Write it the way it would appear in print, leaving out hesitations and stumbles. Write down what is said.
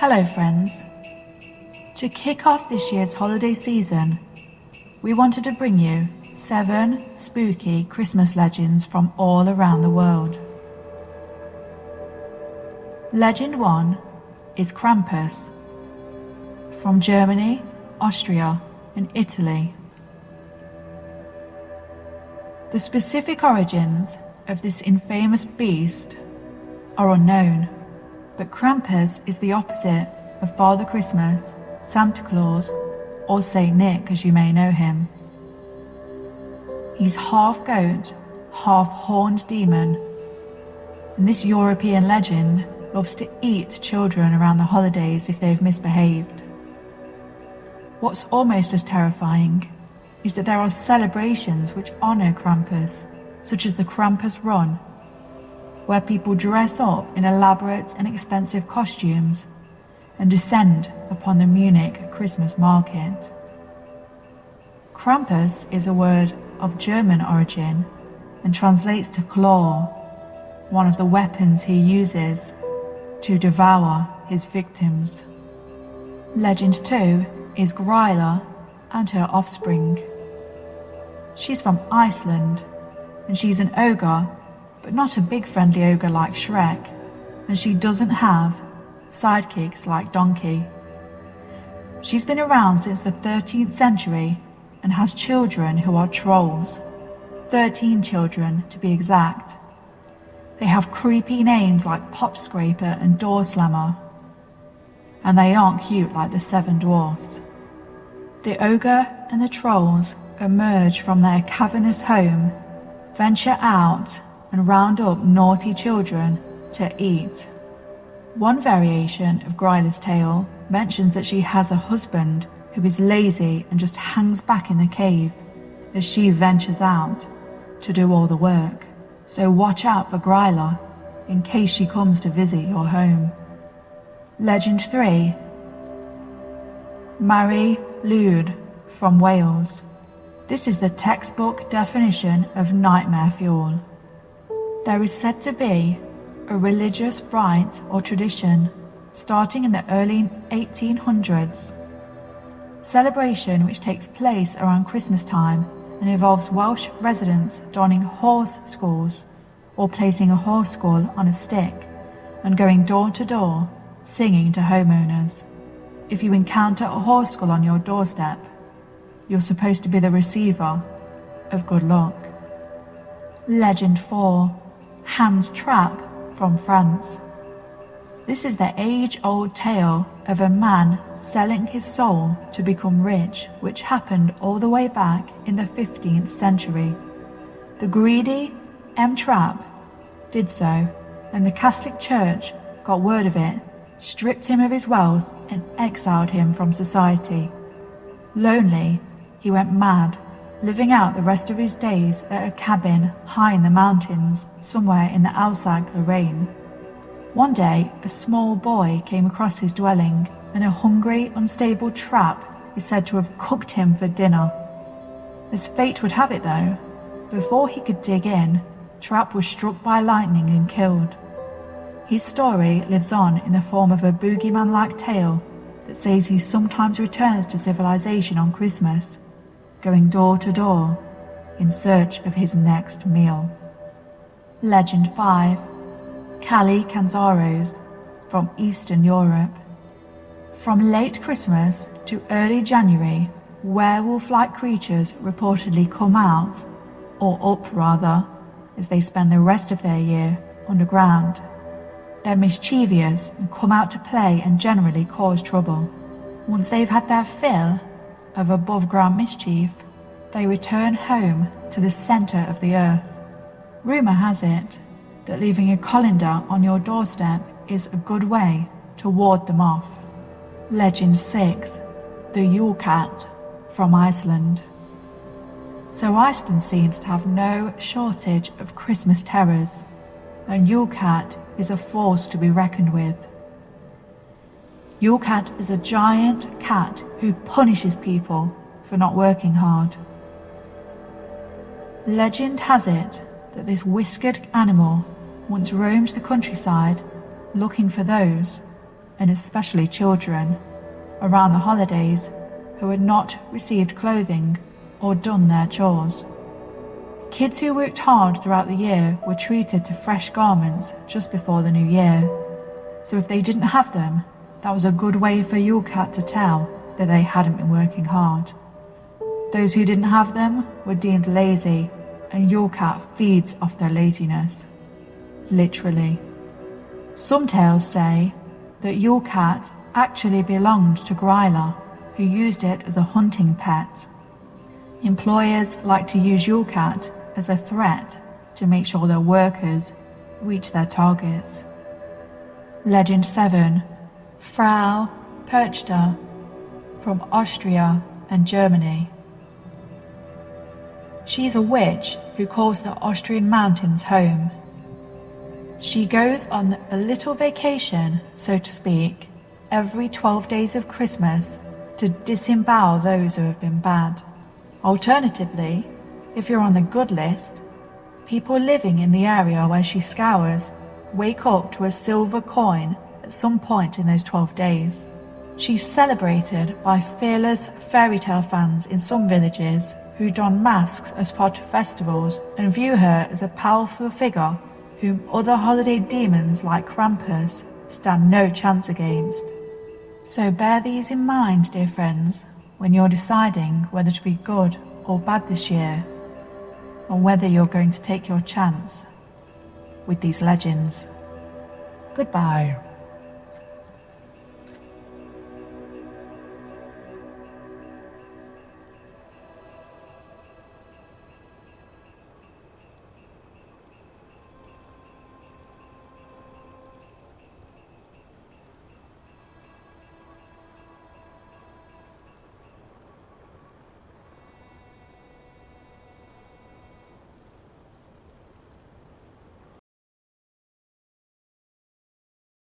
Hello friends. To kick off this year's holiday season, we wanted to bring you 7 spooky Christmas legends from all around the world. Legend 1 is Krampus, from Germany, Austria, and Italy. The specific origins of this infamous beast are unknown, but Krampus is the opposite of Father Christmas, Santa Claus, or Saint Nick as you may know him. He's half goat, half horned demon, and this European legend loves to eat children around the holidays if they've misbehaved. What's almost as terrifying is that there are celebrations which honour Krampus, such as the Krampus Run, where people dress up in elaborate and expensive costumes and descend upon the Munich Christmas market. Krampus is a word of German origin and translates to claw, one of the weapons he uses to devour his victims. Legend 2 is Gryla and her offspring. She's from Iceland, and she's an ogre, but not a big friendly ogre like Shrek, and she doesn't have sidekicks like Donkey. She's been around since the 13th century and has children who are trolls, 13 children to be exact. They have creepy names like Pot Scraper and Door Slammer, and they aren't cute like the 7 dwarfs. The ogre and the trolls emerge from their cavernous home, venture out and round up naughty children to eat. One variation of Gryla's tale mentions that she has a husband who is lazy and just hangs back in the cave as she ventures out to do all the work. So watch out for Gryla in case she comes to visit your home. Legend 3, Mari Lwyd from Wales. This is the textbook definition of nightmare fuel. There is said to be a religious rite or tradition starting in the early 1800s. Celebration which takes place around Christmas time and involves Welsh residents donning horse skulls or placing a horse skull on a stick and going door to door singing to homeowners. If you encounter a horse skull on your doorstep, you're supposed to be the receiver of good luck. Legend 4, Hans Trap from France. This is the age-old tale of a man selling his soul to become rich, which happened all the way back in the 15th century. The greedy M. Trap did so, and the Catholic Church got word of it, stripped him of his wealth and exiled him from society. Lonely, he went mad, living out the rest of his days at a cabin high in the mountains, somewhere in the Alsace-Lorraine. One day, a small boy came across his dwelling, and a hungry, unstable trap is said to have cooked him for dinner. As fate would have it though, before he could dig in, Trap was struck by lightning and killed. His story lives on in the form of a boogeyman-like tale that says he sometimes returns to civilization on Christmas, going door to door in search of his next meal. Legend 5, Kali Kanzaros from Eastern Europe. From late Christmas to early January, werewolf-like creatures reportedly come out, or up rather, as they spend the rest of their year underground. They're mischievous and come out to play and generally cause trouble. Once they've had their fill of above-ground mischief, they return home to the centre of the earth. Rumour has it that leaving a colander on your doorstep is a good way to ward them off. Legend 6, the Yule Cat from Iceland. So Iceland seems to have no shortage of Christmas terrors, and Yule Cat is a force to be reckoned with. Yule Cat is a giant cat who punishes people for not working hard. Legend has it that this whiskered animal once roamed the countryside looking for those and especially children, around the holidays who had not received clothing or done their chores. Kids who worked hard throughout the year were treated to fresh garments just before the new year, so if they didn't have them, that was a good way for Yule Cat to tell that they hadn't been working hard. Those who didn't have them were deemed lazy, and Yule Cat feeds off their laziness. Literally. Some tales say that Yule Cat actually belonged to Gryla, who used it as a hunting pet. Employers like to use Yule Cat as a threat to make sure their workers reach their targets. Legend 7. Frau Perchta, from Austria and Germany. She's a witch who calls the Austrian mountains home. She goes on a little vacation, so to speak, every 12 days of Christmas to disembowel those who have been bad. Alternatively, if you're on the good list, people living in the area where she scours wake up to a silver coin at some point in those 12 days. She's celebrated by fearless fairy tale fans in some villages who don masks as part of festivals and view her as a powerful figure whom other holiday demons like Krampus stand no chance against. So bear these in mind, dear friends, when you're deciding whether to be good or bad this year, and whether you're going to take your chance with these legends. Goodbye.